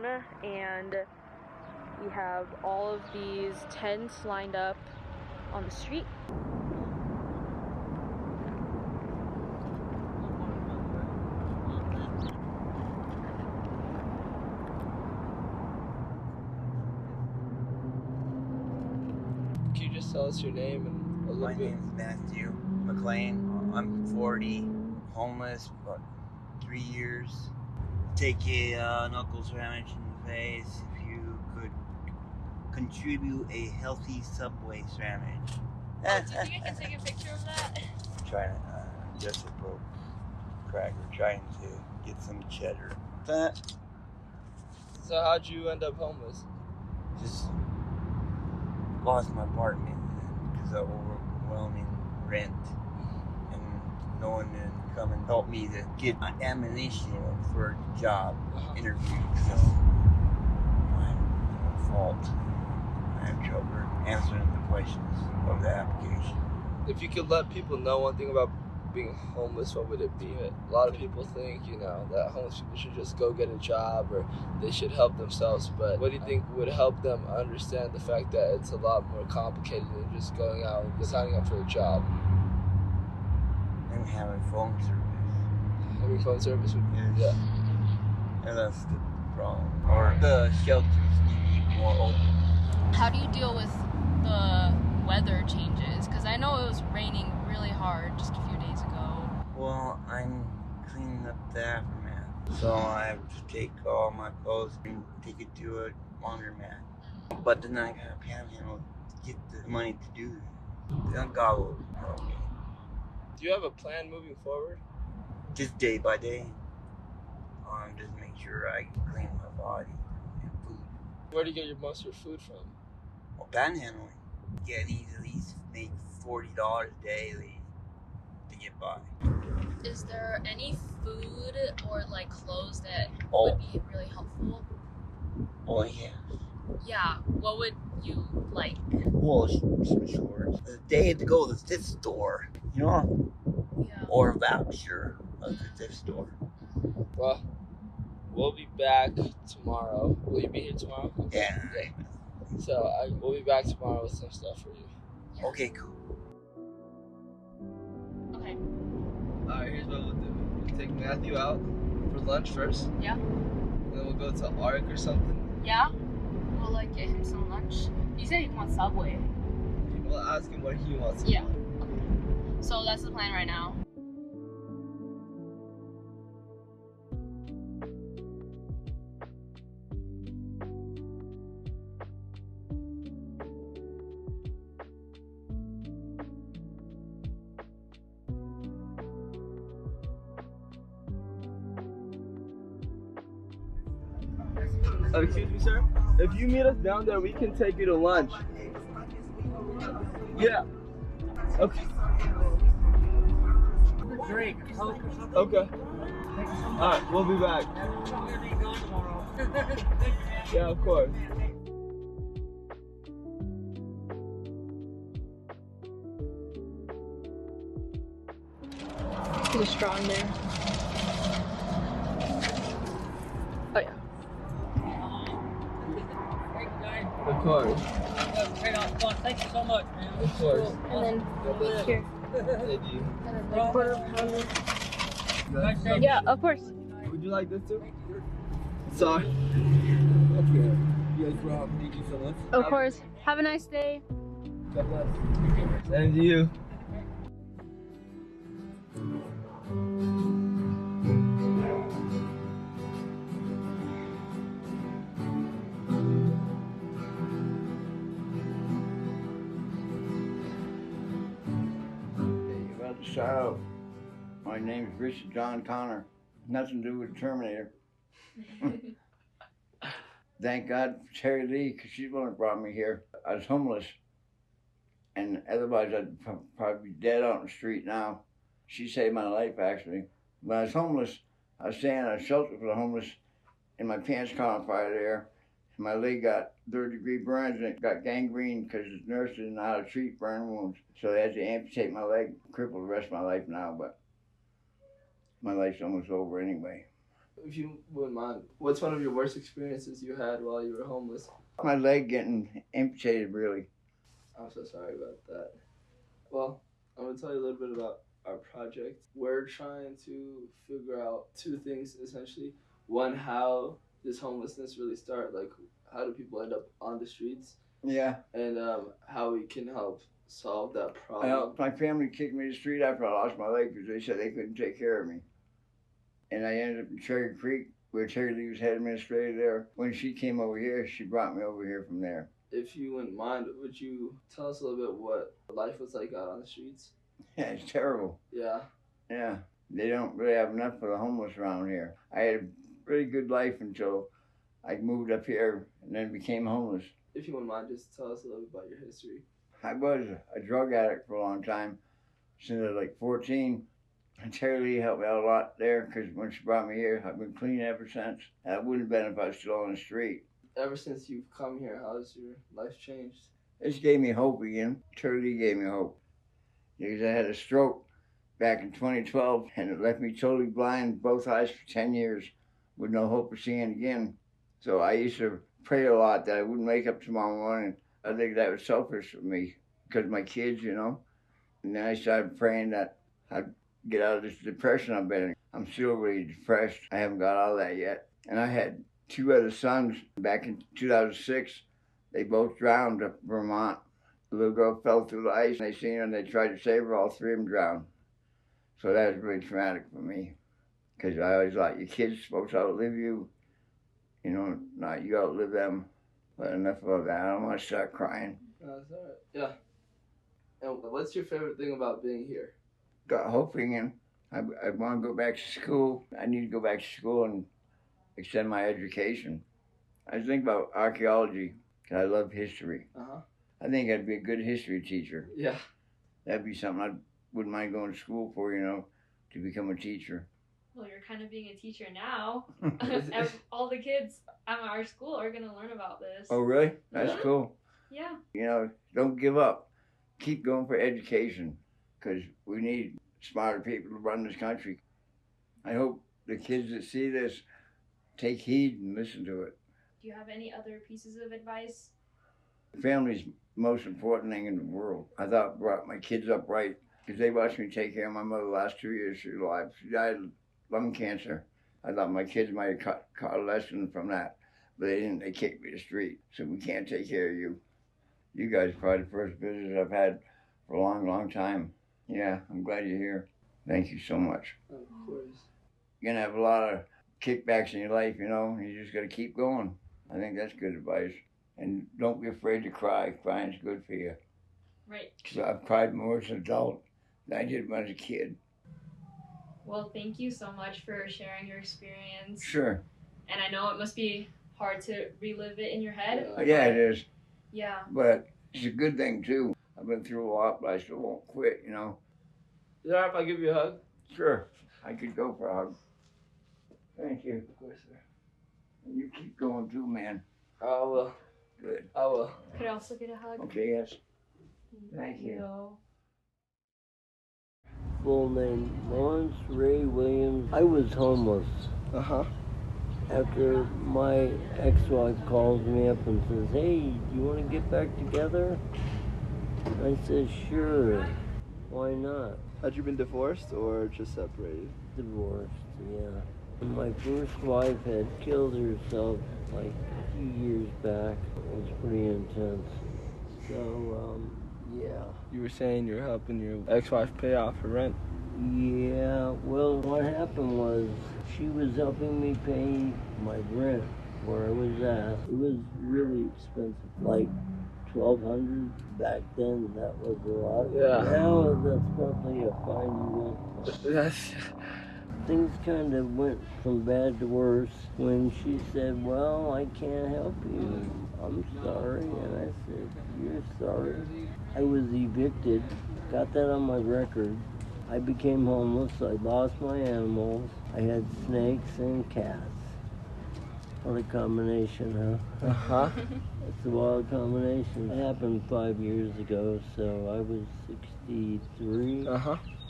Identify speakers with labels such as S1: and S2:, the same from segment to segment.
S1: down, and we have all of these tents lined up on the street.
S2: Can you just tell us your name and a little bit?
S3: My name is 𝘂𝗶𝘁𝗵. I'm 40, homeless, about 3 years. Take a knuckle sandwich in the face if you could contribute a healthy Subway sandwich.
S1: Do you think I can take a picture of that?
S3: Trying to, just a broke cracker, trying to get some cheddar. That
S2: So how'd you end up homeless?
S3: just lost my apartment because of overwhelming rent, and no one didn't come and help me to get my ammunition for a job interview because of my fault. I have trouble answering the questions of the application.
S2: If you could let people know one thing about being homeless, what would it be? A lot of people think, that homeless people should just go get a job or they should help themselves, but what do you think would help them understand the fact that it's a lot more complicated than just going out and signing up for a job?
S3: And having phone service.
S2: Having phone service would
S3: Yes. And that's the problem. Or the shelters need to be more open.
S1: How do you deal with the weather changes? Because I know it was raining really hard just a few days ago.
S3: Well, I'm cleaning up the aftermath. So I have to take all my clothes and take it to a laundromat. But then I gotta panhandle to get the money to do that. Then God will help me.
S2: Do you have a plan moving forward?
S3: Just day by day. Just make sure I clean my body and food.
S2: Where do you get most of your food from?
S3: Well, panhandling. Yeah, I need to at least make $40 daily to get by.
S1: Is there any food or like clothes that
S3: Oh.
S1: would be really helpful?
S3: Oh, yeah.
S1: Yeah, what would you like?
S3: Well, some shorts. The day to go to the thrift store,
S1: Yeah.
S3: or a voucher of the thrift store.
S2: Well, we'll be back tomorrow. Will you be here tomorrow?
S3: Yeah.
S2: So we'll be back tomorrow with some stuff for you.
S1: Yeah.
S3: Okay, cool.
S1: Okay.
S2: Alright, here's what we'll do. We'll take Matthew out for lunch first.
S1: Yeah.
S2: And then we'll go to Arc or something.
S1: Yeah? We'll like get him some lunch. You said he wants Subway.
S2: We'll ask him what he wants.
S1: Yeah. Okay. So that's the plan right now.
S2: Excuse me, sir? If you meet us down there, we can take you to lunch. Yeah. Okay.
S4: Drink, Coke or something.
S2: Okay. Alright, we'll be back.
S4: I'm gonna be gone tomorrow.
S2: Yeah, of course.
S1: Put a straw in there. Oh yeah.
S4: Thank you, guys.
S2: Of course.
S4: Great on fun. Thank you so much, man.
S2: Of course.
S1: And then here.
S2: Thank you.
S1: And then like quarter pounder.
S4: Nice day.
S1: Yeah, of course.
S2: Would you like this too? Sorry.
S5: Okay. You guys rock. Thank you so much.
S1: Of course. Have a nice day.
S5: God bless.
S2: Same to you.
S5: About to start out. My name is Richard John Connor. Nothing to do with the Terminator. Thank God for Terry Lee, because she's the one that brought me here. I was homeless, and otherwise I'd probably be dead out on the street now. She saved my life, actually. When I was homeless, I was staying at a shelter for the homeless, and my pants caught on fire there. And my leg got third-degree burns, and it got gangrene because the nurse didn't know how to treat burn wounds. So they had to amputate my leg, crippled the rest of my life now, but my life's almost over anyway.
S2: If you wouldn't mind, what's one of your worst experiences you had while you were homeless?
S5: My leg getting amputated, really.
S2: I'm so sorry about that. Well, I'm going to tell you a little bit about our project. We're trying to figure out two things, essentially. One, how does homelessness really start? Like, how do people end up on the streets?
S5: Yeah.
S2: And how we can help solve that problem.
S5: My family kicked me to the street after I lost my leg because they said they couldn't take care of me. And I ended up in Cherry Creek, where Terry Lee was head administrator there. When she came over here, she brought me over here from there.
S2: If you wouldn't mind, would you tell us a little bit what life was like out on the streets?
S5: Yeah, it's terrible.
S2: Yeah.
S5: Yeah. They don't really have enough for the homeless around here. I had a really good life until I moved up here and then became homeless.
S2: If you wouldn't mind, just tell us a little bit about your history.
S5: I was a drug addict for a long time, since I was like 14. And Terry Lee helped me out a lot there because when she brought me here, I've been clean ever since. And I wouldn't have been if I was still on the street.
S2: Ever since you've come here, how has your life changed?
S5: This gave me hope again. Terry Lee gave me hope. Because I had a stroke back in 2012 and it left me totally blind, both eyes for 10 years with no hope of seeing again. So I used to pray a lot that I wouldn't wake up tomorrow morning. I think that was selfish of me because of my kids, you know. And then I started praying that I'd get out of this depression I've been in. I'm still really depressed. I haven't got out of that yet. And I had two other sons back in 2006. They both drowned up in Vermont. The little girl fell through the ice and they seen her and they tried to save her. All three of them drowned. So that was really traumatic for me. Because I always thought your kids supposed to outlive you. You know, not you outlive them. But enough about that. I don't want to start crying.
S2: That's all right. Yeah. And what's your favorite thing about being here?
S5: Got hope again. I want to go back to school. I need to go back to school and extend my education. I was thinking about archaeology because I love history. I think I'd be a good history teacher.
S2: Yeah.
S5: That'd be something I wouldn't mind going to school for, you know, to become a teacher.
S6: Well, you're kind of being a teacher now. All the kids at our school are going to learn about this.
S5: Oh, really? That's cool.
S6: Yeah.
S5: You know, don't give up. Keep going for education because we need smarter people to run this country. I hope the kids that see this take heed and listen to it.
S6: Do you have any other pieces of advice?
S5: Family's the most important thing in the world. I thought I brought my kids up right because they watched me take care of my mother the last 2 years of her life. She died of lung cancer. I thought my kids might have caught a lesson from that, but they didn't. They kicked me to the street. So we can't take care of you. You guys are probably the first visitors I've had for a long, long time. Yeah, I'm glad you're here. Thank you so much.
S2: Of course.
S5: You're going to have a lot of kickbacks in your life, you know. You just got to keep going. I think that's good advice. And don't be afraid to cry. Crying's good for you.
S6: Right.
S5: Because I've cried more as an adult than I did when I was a kid.
S6: Well, thank you so much for sharing your experience.
S5: Sure.
S6: And I know it must be hard to relive it in your head.
S5: Yeah, it is.
S6: Yeah.
S5: But it's a good thing, too. I've been through a lot, but I still won't quit, you know.
S2: Is it all right if I give you a hug?
S5: Sure. I could go for a hug. Thank you.
S2: Of course, sir.
S5: And you keep going, too, man.
S2: I will.
S5: Good.
S2: I will.
S6: Could I also get a hug?
S5: Okay, yes. Thank you.
S7: Full name, Lawrence Ray Williams. I was homeless. After my ex-wife calls me up and says, "Hey, do you want to get back together?" I said, "Sure, why not?"
S2: Had you been divorced or just separated?
S7: Divorced, yeah. And my first wife had killed herself like a few years back. It was pretty intense. So, yeah.
S2: You were saying you're helping your ex-wife pay off her rent?
S7: Yeah, well, what happened was she was helping me pay my rent where I was at. It was really expensive, like $1,200 back then. That was a lot.
S2: Yeah.
S7: Now that's probably a fine rent. Things kind of went from bad to worse when she said, "Well, I can't help you. I'm sorry." And I said, "You're sorry." I was evicted, got that on my record. I became homeless. I lost my animals. I had snakes and cats. What a combination, huh? It's a wild combination. It happened 5 years ago, so I was 63.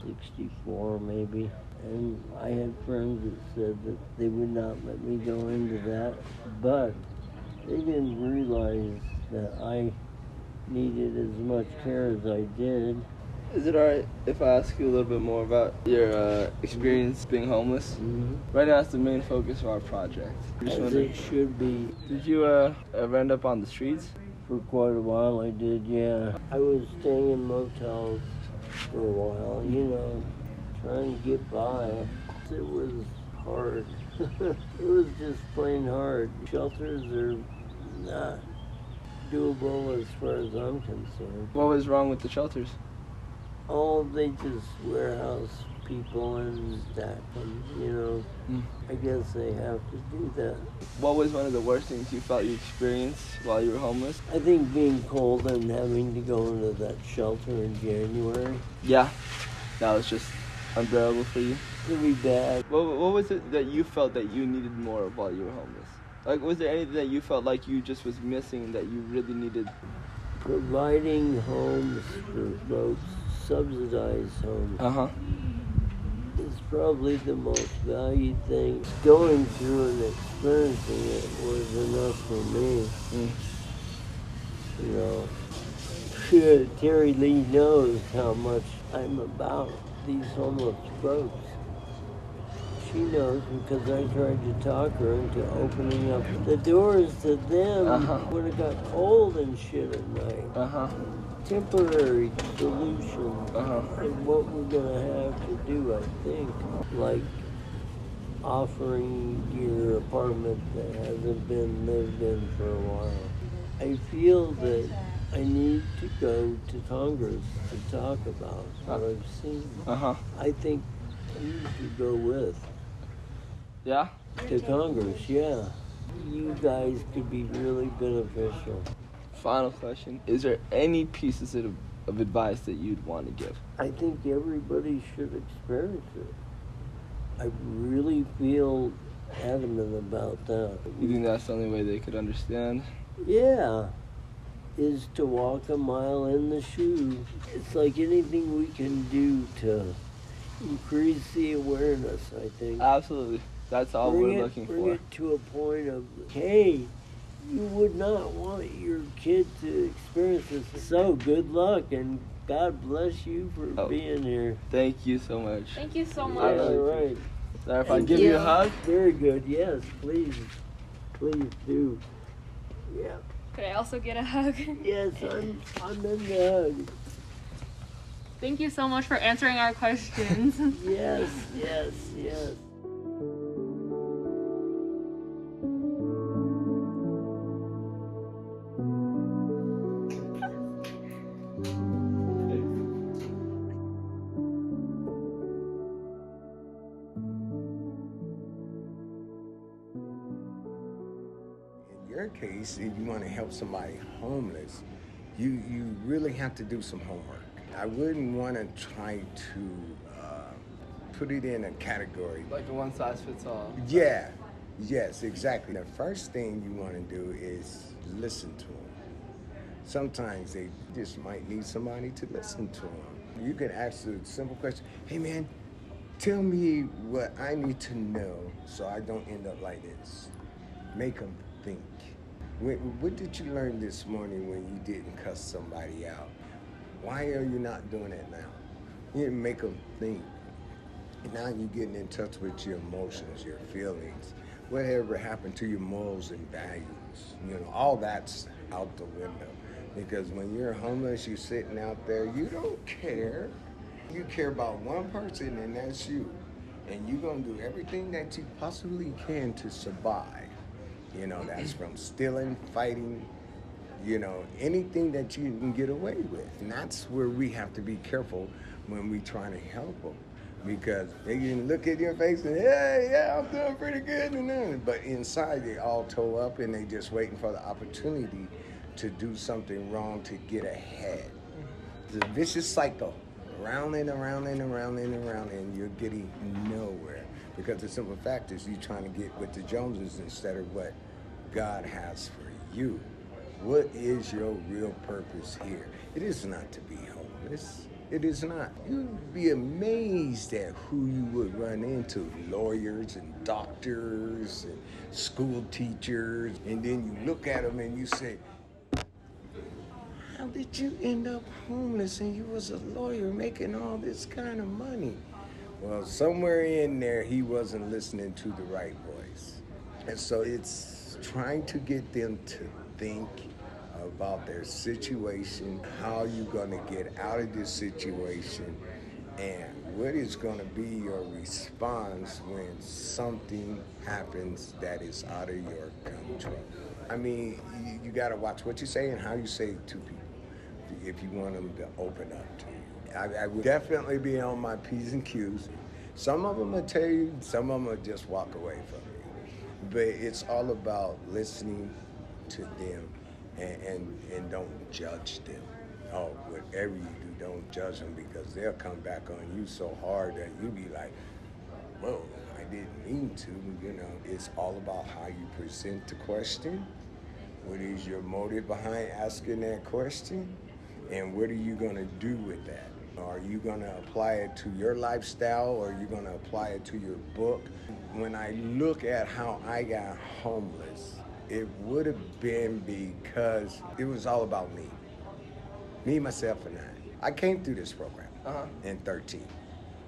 S7: 64 maybe. And I had friends that said that they would not let me go into that, but they didn't realize that I needed as much care as I did.
S2: Is it alright if I ask you a little bit more about your experience being homeless?
S7: Mm-hmm.
S2: Right now, it's the main focus of our project.
S7: As it should be.
S2: Did you ever end up on the streets?
S7: For quite a while I did, yeah. I was staying in motels for a while, you know, trying to get by. It was hard. It was just plain hard. Shelters are not doable as far as I'm concerned.
S2: What was wrong with the shelters?
S7: Oh, they just warehouse people and stack them, you know. I guess they have to do that.
S2: What was one of the worst things you felt you experienced while you were homeless?
S7: I think being cold and having to go into that shelter in January.
S2: Yeah, that was just unbearable for you.
S7: It'd be bad.
S2: What was it that you felt that you needed more of while you were homeless? Like, was there anything that you felt like you just was missing that you really needed?
S7: Providing homes for folks, subsidized homes, is probably the most valued thing. Going through and experiencing it was enough for me. You know, Terry Lee knows how much I'm about these homeless folks. She knows because I tried to talk her into opening up the doors to them when it got cold and shit at night. Temporary solution and what we're gonna have to do, I think, like offering your apartment that hasn't been lived in for a while. I feel that I need to go to Congress to talk about what I've seen. I think you should go with.
S2: Yeah?
S7: To Congress, yeah. You guys could be really beneficial.
S2: Final question. Is there any pieces of advice that you'd want to give?
S7: I think everybody should experience it. I really feel adamant about that.
S2: You think that's the only way they could understand?
S7: Yeah. Is to walk a mile in the shoe. It's like anything we can do to increase the awareness, I think.
S2: Absolutely. That's all we're looking for.
S7: Bring it to a point of, hey, you would not want your kid to experience this. So good luck and God bless you for being here.
S2: Thank you so much.
S1: Thank you so much.
S7: All right.
S2: Sorry if I give you a hug?
S7: Very good. Yes, please. Please do. Yeah.
S1: Could I also get a hug?
S7: Yes, I'm in the hug.
S1: Thank you so much for answering our questions.
S7: Yes, yes, yes.
S8: Case, if you want to help somebody homeless, you really have to do some homework. I wouldn't want to try to put it in a category.
S2: Like a one-size-fits-all.
S8: Yeah, yes, exactly. The first thing you want to do is listen to them. Sometimes they just might need somebody to listen to them. You can ask a simple question, hey man, tell me what I need to know so I don't end up like this. Make them think. What did you learn this morning when you didn't cuss somebody out? Why are you not doing it now? You didn't make them think. And now you're getting in touch with your emotions, your feelings, whatever happened to your morals and values. You know, all that's out the window. Because when you're homeless, you're sitting out there, you don't care. You care about one person, and that's you. And you're gonna do everything that you possibly can to survive. You know, that's from stealing, fighting, you know, anything that you can get away with. And that's where we have to be careful when we trying to help them. Because they can look at your face and, yeah, I'm doing pretty good. But inside, they all toe up and they just waiting for the opportunity to do something wrong to get ahead. It's a vicious cycle, round and around and around and around, and you're getting nowhere. Because the simple fact is you're trying to get with the Joneses instead of what God has for you. What is your real purpose here? It is not to be homeless. It is not. You'd be amazed at who you would run into. Lawyers and doctors and school teachers. And then you look at them and you say, how did you end up homeless and you was a lawyer making all this kind of money? Well, somewhere in there, he wasn't listening to the right voice. And so it's trying to get them to think about their situation, how you're gonna get out of this situation, and what is gonna be your response when something happens that is out of your control. I mean, you gotta watch what you say and how you say it to people if you want them to open up to you. I would definitely be on my P's and Q's. Some of them will tell you, some of them will just walk away from you. But it's all about listening to them and don't judge them. Oh, whatever you do, don't judge them, because they'll come back on you so hard that you be like, whoa, I didn't mean to. You know, it's all about how you present the question. What is your motive behind asking that question? And what are you gonna do with that? Are you gonna apply it to your lifestyle, or are you gonna apply it to your book? When I look at how I got homeless, it would have been because it was all about me, myself, and I. I came through this program in 13.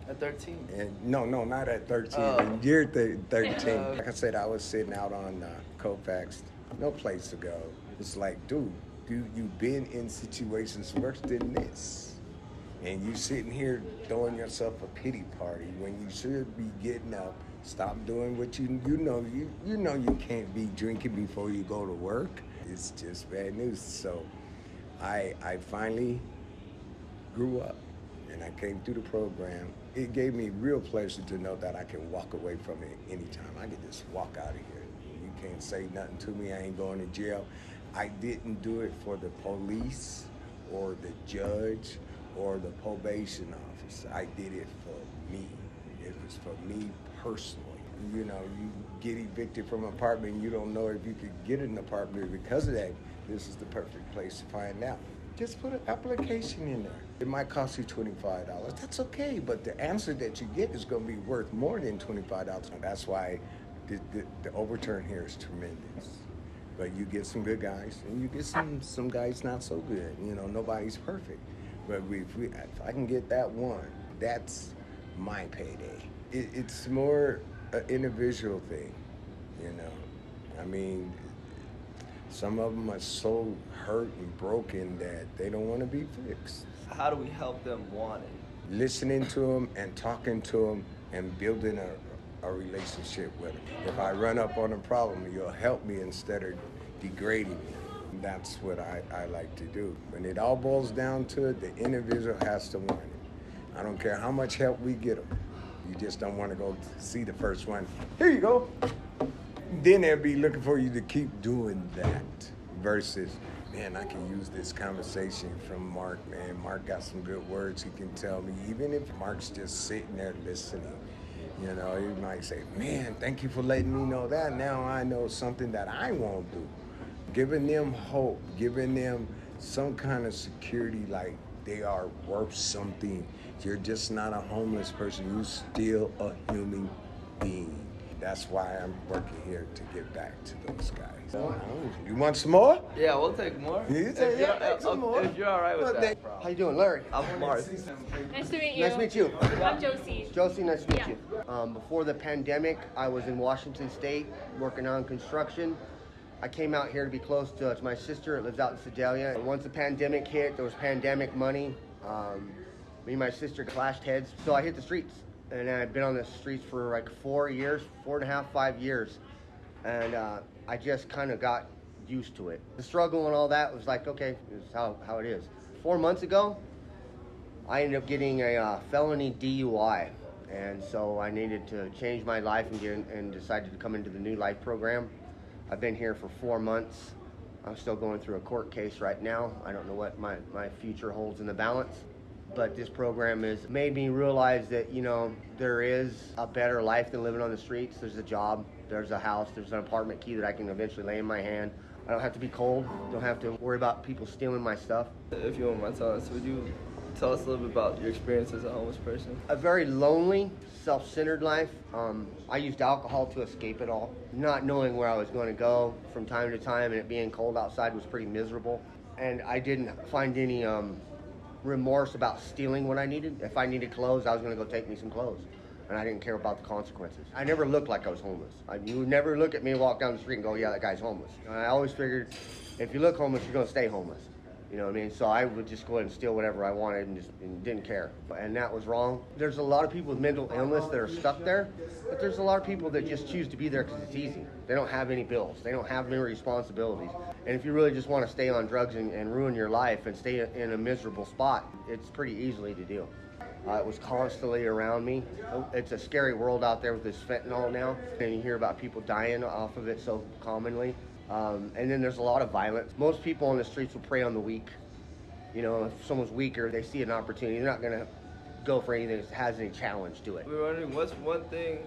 S2: At 13?
S8: And no, not at 13. In year 13. Like I said, I was sitting out on Colfax, no place to go. It's like, dude, you've been in situations worse than this. And you sitting here throwing yourself a pity party when you should be getting up. Stop doing what you know you can't be drinking before you go to work. It's just bad news. So I finally grew up and I came through the program. It gave me real pleasure to know that I can walk away from it anytime. I can just walk out of here. You can't say nothing to me. I ain't going to jail. I didn't do it for the police or the judge or the probation officer. I did it for me. It was for me personally. You know, you get evicted from an apartment and you don't know if you could get an apartment because of that. This is the perfect place to find out. Just put an application in there. It might cost you $25. That's okay, but the answer that you get is going to be worth more than $25. And that's why the overturn here is tremendous. But you get some good guys, and you get some guys not so good. You know, nobody's perfect. But if I can get that one, that's my payday. It's more an individual thing, you know. I mean, some of them are so hurt and broken that they don't want to be fixed.
S2: How do we help them want it?
S8: Listening to them and talking to them and building a relationship with them. If I run up on a problem, you'll help me instead of degrading me. That's what I like to do. When it all boils down to it, the individual has to want it. I don't care how much help we get them. You just don't want to go see the first one. Here you go. Then they'll be looking for you to keep doing that versus, man, I can use this conversation from Mark, man. Mark got some good words he can tell me. Even if Mark's just sitting there listening, you know, he might say, man, thank you for letting me know that. Now I know something that I won't do. Giving them hope, giving them some kind of security, like they are worth something. You're just not a homeless person. You're still a human being. That's why I'm working here, to get back to those guys. You want some more?
S2: Yeah, we'll take more.
S8: You take some more.
S2: If you're all right with that.
S5: How you doing, Larry?
S2: I'm Mark.
S6: Nice to meet you.
S5: Nice to meet you.
S6: I'm Josie.
S5: Josie, nice to meet you. Before the pandemic, I was in Washington State working on construction. I came out here to be close to my sister. It lives out in Sedalia. Once the pandemic hit, there was pandemic money. Me and my sister clashed heads, so I hit the streets. And I've been on the streets for like 4 years, 4.5, 5 years. And I just kind of got used to it. The struggle and all that was like, okay, it's how it is. 4 months ago, I ended up getting a felony DUI. And so I needed to change my life and decided to come into the New Life program. I've been here for 4 months. I'm still going through a court case right now. I don't know what my future holds in the balance. But this program has made me realize that, you know, there is a better life than living on the streets. There's a job, there's a house, there's an apartment key that I can eventually lay in my hand. I don't have to be cold, don't have to worry about people stealing my stuff.
S2: If you wouldn't mind telling us, would you Tell us a little bit about your experience as a homeless person.
S9: A very lonely, self-centered life. I used alcohol to escape it all. Not knowing where I was going to go from time to time, and it being cold outside was pretty miserable. And I didn't find any remorse about stealing what I needed. If I needed clothes, I was going to go take me some clothes. And I didn't care about the consequences. I never looked like I was homeless. You would never look at me, walk down the street and go, yeah, that guy's homeless. And I always figured, if you look homeless, you're going to stay homeless. You know what I mean? So I would just go ahead and steal whatever I wanted and didn't care. And that was wrong. There's a lot of people with mental illness that are stuck there, but there's a lot of people that just choose to be there because it's easy. They don't have any bills. They don't have any responsibilities. And if you really just want to stay on drugs and ruin your life and stay in a miserable spot, it's pretty easily to do. It was constantly around me. It's a scary world out there with this fentanyl now, and you hear about people dying off of it so commonly. And then there's a lot of violence. Most people on the streets will prey on the weak. You know, if someone's weaker, they see an opportunity. They're not going to go for anything that has any challenge to it.
S2: We're wondering, what's one thing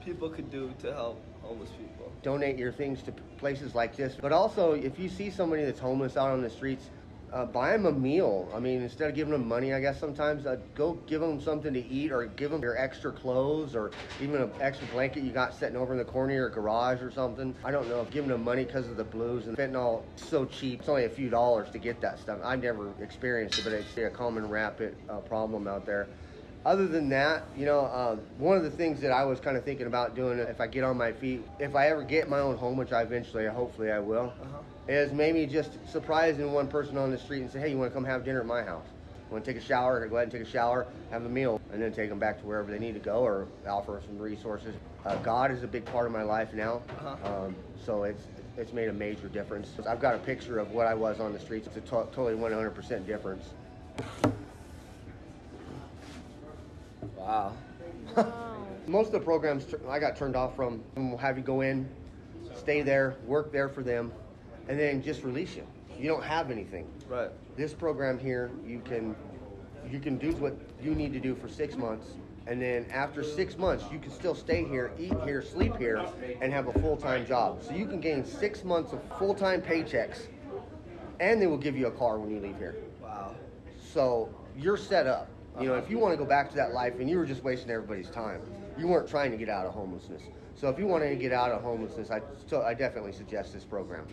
S2: people could do to help homeless people?
S9: Donate your things to places like this. But also, if you see somebody that's homeless out on the streets, buy them a meal. I mean, instead of giving them money, I guess sometimes, go give them something to eat, or give them your extra clothes, or even an extra blanket you got sitting over in the corner of your garage or something. I don't know, giving them money because of the blues. And fentanyl is so cheap. It's only a few dollars to get that stuff. I've never experienced it, but it's a common rapid problem out there. Other than that, you know, one of the things that I was kind of thinking about doing if I get on my feet, if I ever get my own home, which I eventually, hopefully I will, is maybe just surprising one person on the street and say, hey, you want to come have dinner at my house? You want to take a shower? Go ahead and take a shower, have a meal, and then take them back to wherever they need to go, or offer some resources. God is a big part of my life now, so it's made a major difference. I've got a picture of what I was on the streets. It's a totally 100% difference.
S2: Wow.
S9: Most of the programs I got turned off from will have you go in, stay there, work there for them, and then just release you. You don't have anything.
S2: Right.
S9: This program here, you can do what you need to do for 6 months, and then after 6 months, you can still stay here, eat here, sleep here, and have a full-time job. So you can gain 6 months of full-time paychecks, and they will give you a car when you leave here.
S2: Wow.
S9: So you're set up. You know, if you want to go back to that life and you were just wasting everybody's time, you weren't trying to get out of homelessness. So if you wanted to get out of homelessness, I definitely suggest this program.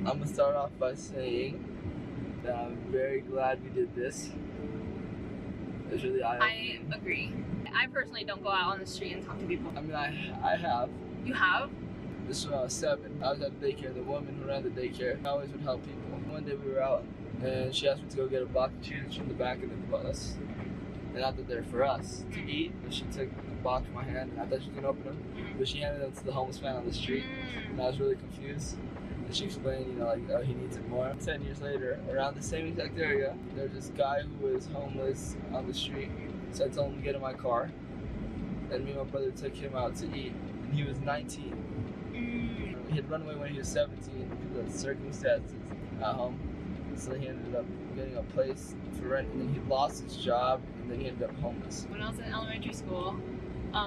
S2: I'm going to start off by saying that I'm very glad we did this. It's really eye-opening.
S1: I agree. I personally don't go out on the street and talk to people.
S2: I mean, I have.
S1: You have?
S2: This is when I was 7. I was at the daycare. The woman who ran the daycare always would help people. One day we were out, and she asked me to go get a box of cheese from the back of the bus. And I thought they were for us to eat. And she took the box from my hand, and I thought she was going to open them. But she handed them to the homeless man on the street. And I was really confused. And she explained, you know, like, oh, he needs it more. 10 years later, around the same exact area, there was this guy who was homeless on the street. So I told him to get in my car. And me and my brother took him out to eat. And he was 19. He had run away when he was 17 because of circumstances at home. So he ended up getting a place for rent, and then he lost his job, and then he ended up homeless.
S1: When I was in elementary school,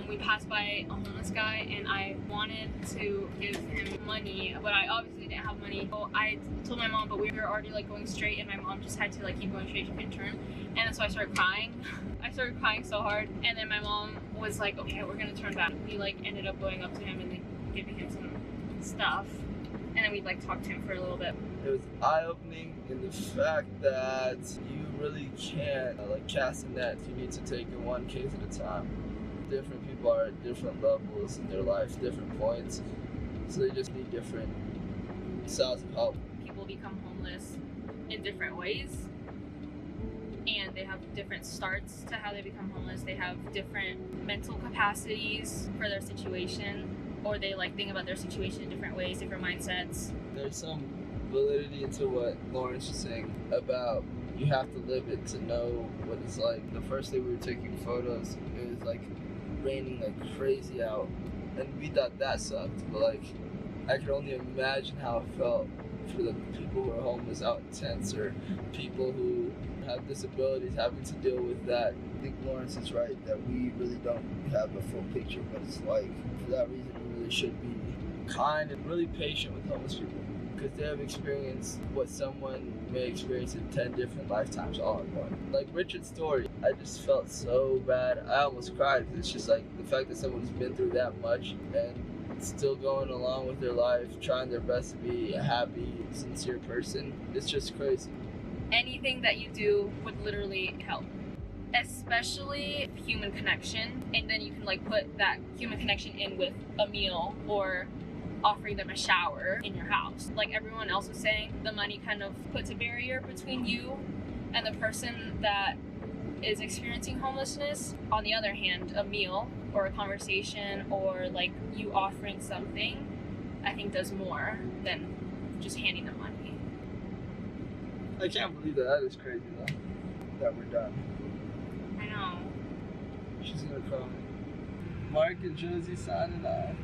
S1: we passed by a homeless guy, and I wanted to give him money, but I obviously didn't have money. So I told my mom, but we were already like going straight, and my mom just had to like keep going straight, she couldn't turn. And so I started crying. I started crying so hard, and then my mom was like, okay, we're gonna turn back. We like ended up going up to him and like giving him some stuff, and then we like talked to him for a little bit.
S2: It was eye-opening in the fact that you really can't like cast a net. You need to take it one case at a time. Different people are at different levels in their life, different points, so they just need different styles of help.
S1: People become homeless in different ways, and they have different starts to how they become homeless. They have different mental capacities for their situation, or they like think about their situation in different ways, different mindsets.
S2: There's some validity into what Lawrence was saying about you have to live it to know what it's like. The first day we were taking photos, it was like raining like crazy out, and we thought that sucked, but like I could only imagine how it felt for the people who are homeless out in tents, or people who have disabilities having to deal with that. I think Lawrence is right that we really don't have a full picture of what it's like. For that reason, we really should be kind and really patient with homeless people. because they have experienced what someone may experience in 10 different lifetimes all in one. Like Richard's story, I just felt so bad. I almost cried because it's just like the fact that someone's been through that much and still going along with their life, trying their best to be a happy, sincere person. It's just crazy.
S1: Anything that you do would literally help, especially human connection. And then you can like put that human connection in with a meal or offering them a shower in your house. Like everyone else was saying, the money kind of puts a barrier between you and the person that is experiencing homelessness. On the other hand, a meal or a conversation or like you offering something, I think does more than just handing them money.
S2: I can't believe that. That is crazy though, that we're done.
S1: I know.
S2: She's gonna cry. Mark and Josie signing off.